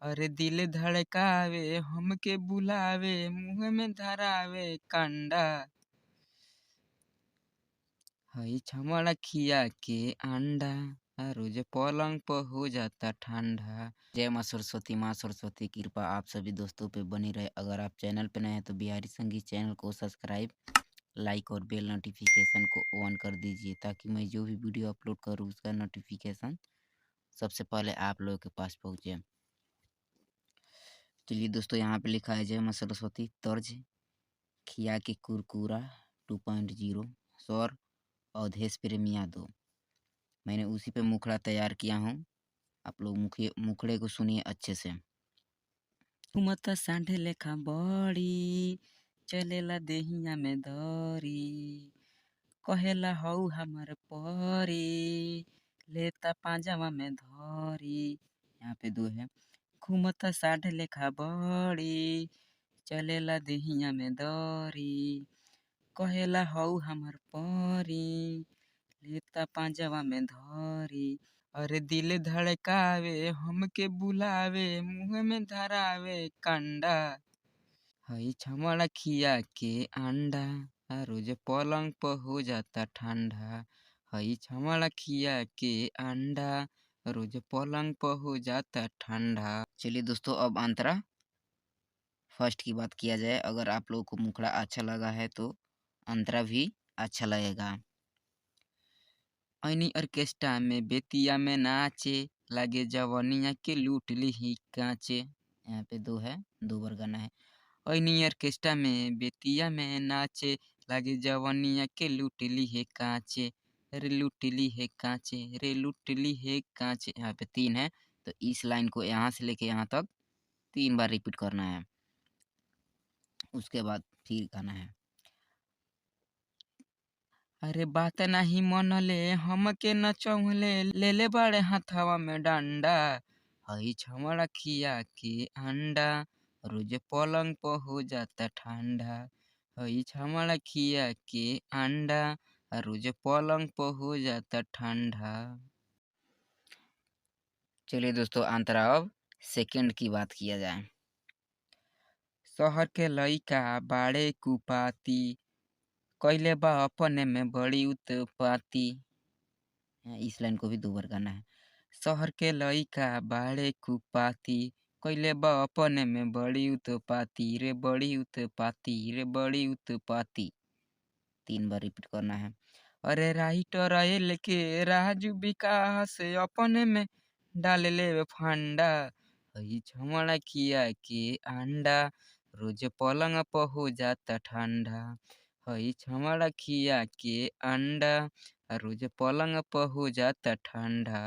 अरे दिल धड़कावे हमके बुलावे मुँह में धरावे कंडा। हई छमड़ा खिया के अंडा रोज पलंग पर हो जाता ठंडा। जय माँ सरस्वती, माँ सरस्वती कृपा आप सभी दोस्तों पे बनी रहे। अगर आप चैनल पे नए हैं तो बिहारी संगीत चैनल को सब्सक्राइब, लाइक और बेल नोटिफिकेशन को ऑन कर दीजिए ताकि मैं जो भी वीडियो अपलोड करूँ उसका नोटिफिकेशन सबसे पहले आप लोगों के पास पहुँचे। चलिए दोस्तों, यहाँ पे लिखा है जय माँ सरस्वती तर्ज खिया के कुरकुरा 2.0 सौर अवधेश प्रेमी यादव। मैंने उसी पे मुखड़ा तैयार किया हूँ, आप लोग मुखड़े को सुनिए अच्छे से। मत सांढे लेखा बड़ी चलेला देहिया में दरी, कहेला हऊ हमर परी लेता पाजामा में धरी। यहाँ पे दो है। घूमता साढ़े लेखा बड़ी चलेला देहिया में दरी, कहेला हऊ हमर परी लेता पाजामा में धरी। अरे दिल धड़कावे हमके बुलावे मुँह में धरावे कंडा। हई छमड़ा खिया के अंडा रोज पलंग पर हो जाता ठंडा। हई छमड़ा खिया के अंडा रोज पलंग पर हो जाता ठंडा। चलिए दोस्तों, अब अंतरा फर्स्ट की बात किया जाए। अगर आप लोगों को मुखड़ा अच्छा लगा है तो अंतरा भी अच्छा लगेगा। ऐनी ऑर्केस्ट्रा में बेतिया में नाचे लागे जवनिया के लूट ली ही कांचे। यहाँ पे दो है, दो बार गाना है। ऐनी ऑर्केस्ट्रा में बेतिया में नाचे लागे जवनिया के लूट ली है कांचे, रे लूट ली है कांचे, रे लूट ली है कांचे। यहाँ पे तीन है, तो इस लाइन को यहाँ से लेके यहाँ तक 3 बार रिपीट करना है। उसके बाद फिर गाना है। अरे बात नहीं मनले हमके नचौले ले ले बड़े हाथवा में डंडा। हई छमड़ा खिया के अंडा रोज पलंग पर हो जाता ठंडा। हई छमड़ा खिया के अंडा रोज पलंग पर हो जाता ठंडा। चलिए दोस्तों, अंतरा अब सेकंड की बात किया जाए। शहर के लइका बाड़े कुपाती कैले बा अपने में बड़ी उत्पाती। इस लाइन को भी 2 बार गाना है। शहर के लइका बाड़े कुपाती कैले बा अपने में बड़ी उत्पाती, रे बड़ी उत्पाती, रे बड़ी उत्पाती। 3 बार रिपीट करना है। अरे राइटर एल के राजू विकास अपने में डाल ले फंडा। हई छमड़ा खिया के अंडा रोज पलंग पर हो जाता ठंडा। हई छमड़ा खिया के अंडा रोज पलंग पर हो जाता ठंडा।